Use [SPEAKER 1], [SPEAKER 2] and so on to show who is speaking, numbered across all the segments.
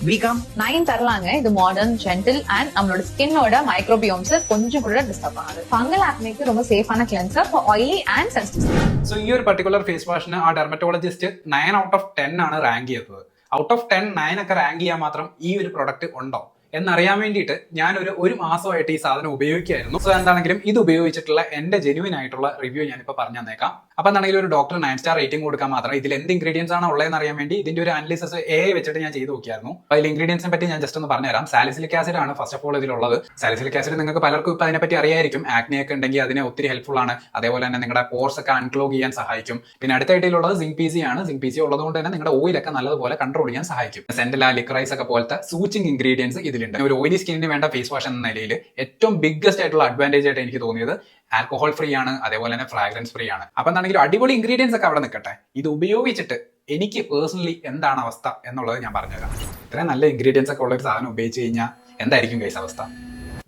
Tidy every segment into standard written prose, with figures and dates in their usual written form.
[SPEAKER 1] BCom
[SPEAKER 2] 9 தரலாங்க. இது modern, gentle and நம்மளோட ஸ்கின்னோட மைக்ரோபியோம்ஸ் கொஞ்சம் கூட டிஸ்டர்ப் ஆகாது. ஃபங்கல் ஆக்னேக்கு ரொம்ப சேஃபான cleanser for oily and sensitive skin.
[SPEAKER 3] So ഈ ഒരു പർട്ടിക്കുലർ ഫേസ് വാഷിന് ആ ഡെർമറ്റോളജിസ്റ്റ് 9 ഔട്ട് ഓഫ് 10 ആണ് റാങ്ക് ചെയ്തത്. ഔട്ട് ഓഫ് 10 9 ഒക്കെ റാങ്ക് ചെയ്യാൻ മാത്രം ഈ ഒരു പ്രൊഡക്റ്റ് ഉണ്ടോ എന്നറിയാൻ വേണ്ടിയിട്ട് ഞാൻ ഒരു മാസമായിട്ട് ഈ സാധനം ഉപയോഗിക്കുകയായിരുന്നു. സോ എന്താണെങ്കിലും ഇത് ഉപയോഗിച്ചിട്ടുള്ള എന്റെ ജെന്യുവൻ ആയിട്ടുള്ള റിവ്യൂ ഞാനിപ്പോൾ പറഞ്ഞു തന്നേക്കാം. അപ്പൊ എന്താണെങ്കിലും ഒരു ഡോക്ടർ 9 സ്റ്റാർ റേറ്റിംഗ് കൊടുക്കാൻ മാത്രം ഇതിൽ എന്ത് ഇൻഗ്രീഡിയൻസ് ആണ് ഉള്ളതെന്ന് അറിയാൻ വേണ്ടി ഇതിന്റെ ഒരു അനാലിസിസ് വെച്ചിട്ട് ഞാൻ ചെയ്ത് നോക്കിയായിരുന്നു. അപ്പൊ അതിൽ ഇൻഗ്രീഡിയൻസിനെ പറ്റി ഞാൻ ജസ്റ്റ് ഒന്ന് പറഞ്ഞുതരാം. സാലിസിലിക് ആസിഡ് ആണ് ഫസ്റ്റ് ഓഫ് ഓൾ ഇതിലുള്ളത്. സാലിസിലിക് ആസിഡ് നിങ്ങൾക്ക് പലർക്കും ഇപ്പൊ അതിനെപ്പറ്റി അറിയായിരിക്കും. ആക്നെ ഒക്കെ ഉണ്ടെങ്കിൽ അതിനെ ഒത്തിരി ഹെൽപ്ഫുൾ ആണ്. അതേപോലെ തന്നെ നിങ്ങളുടെ പോർസ് ഒക്കെ അൺക്ലോഗ് ചെയ്യാൻ സഹായിക്കും. പിന്നെ അടുത്തായിട്ടുള്ളത് സിങ്ക് പി സി ആണ്. സിങ്ക് പി സി ഉള്ളതുകൊണ്ട് തന്നെ നിങ്ങളുടെ ഓയിലൊക്കെ നല്ലതുപോലെ കൺട്രോൾ ചെയ്യാൻ സഹായിക്കും. സെന്റല, ലിക്രൈസ് ഒക്കെ പോലത്തെ സൂച്ചിങ് ഇൻഗ്രീഡിയൻസ് ഇതിലുണ്ട്. ഒരു ഓയിലി സ്കിന്നിന് വേണ്ട ഫേസ് വാഷ് എന്ന നിലയിൽ ഏറ്റവും ബിഗ്ഗസ്റ്റ് ആയിട്ടുള്ള അഡ്വാൻറ്റേജ് ആയിട്ട് എനിക്ക് തോന്നിയത് ആൽക്കഹോൾ ഫ്രീ ആണ്, അതേപോലെ തന്നെ ഫ്രാഗ്രൻസ് ഫ്രീ ആണ്. അപ്പൊ എന്താണെങ്കിലും അടിപൊളി ഇൻഗ്രീഡിയൻസ് ഒക്കെ അവിടെ നിൽക്കട്ടെ, ഇത് ഉപയോഗിച്ചിട്ട് എനിക്ക് പേഴ്സണലി എന്താണ് അവസ്ഥ എന്നുള്ളത് ഞാൻ പറഞ്ഞുതരാം. ഇത്രയും നല്ല ഇൻഗ്രീഡിയൻസ് ഒക്കെ ഉള്ള ഒരു സാധനം ഉപയോഗിച്ച് കഴിഞ്ഞാൽ എന്തായിരിക്കും ഗൈസ് അവസ്ഥ?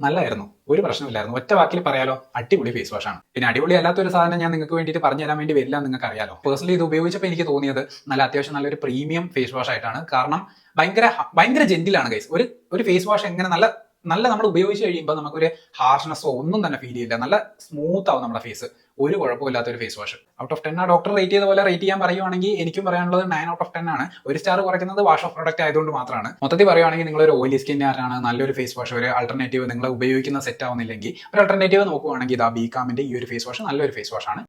[SPEAKER 3] നല്ലായിരുന്നു, ഒരു പ്രശ്നമില്ലായിരുന്നു. ഒറ്റ വാക്കിൽ പറയാലോ, അടിപൊളി ഫേസ് വാഷ് ആണ്. പിന്നെ അടിപൊളി അല്ലാത്തൊരു സാധനം ഞാൻ നിങ്ങൾക്ക് വേണ്ടിയിട്ട് പറഞ്ഞു തരാൻ വേണ്ടി വരില്ല, നിങ്ങൾക്ക് അറിയാലോ. പേഴ്സണലി ഇത് ഉപയോഗിച്ചപ്പോൾ എനിക്ക് തോന്നിയത് അത്യാവശ്യം നല്ലൊരു പ്രീമിയം ഫേസ് വാഷ് ആയിട്ടാണ്. കാരണം ഭയങ്കര ജെന്റിലാണ് ഗൈസ്. ഒരു ഫേസ് വാഷ് എങ്ങനെ നല്ല നമ്മൾ ഉപയോഗിച്ച് കഴിയുമ്പോൾ നമുക്കൊരു ഹാർഷ്നെസ്സോ ഒന്നും തന്നെ ഫീൽ ചെയ്യില്ല. നല്ല സ്മൂത്ത് ആവും നമ്മുടെ ഫേസ്. ഒരു കുഴപ്പമില്ലാത്ത ഒരു ഫേസ് വാഷ്. ഔട്ട് ഓഫ് 10 ആ ഡോക്ടർ റേറ്റ് ചെയ്ത പോലെ റേറ്റ് ചെയ്യാൻ പറയുവാണെങ്കിൽ എനിക്കും പറയാനുള്ളത് 9 ഔട്ട് ഓഫ് 10 ആണ്. ഒരു സ്റ്റാർ കുറയ്ക്കുന്നത് വാഷ് ഓഫ് പ്രോഡക്റ്റ് ആയതുകൊണ്ട് മാത്രമാണ്. മൊത്തത്തിൽ പറയുവാണെങ്കിൽ നിങ്ങൾ ഒരു ഓയിലി സ്കിന്നുകാരാണ്, നല്ലൊരു ഫേസ് വാഷ്, ഒരു ആൾട്ടർനേറ്റീവ് നിങ്ങൾ ഉപയോഗിക്കുന്ന സെറ്റ് ആവുന്നില്ലെങ്കിൽ ഒരു ആൾട്ടർനേറ്റീവ് നോക്കുവാണെങ്കിൽ ഇതാ ബികാമിന്റെ ഈ ഒരു ഫേസ് വാഷ് നല്ലൊരു ഫേസ് വാഷ് ആണ്.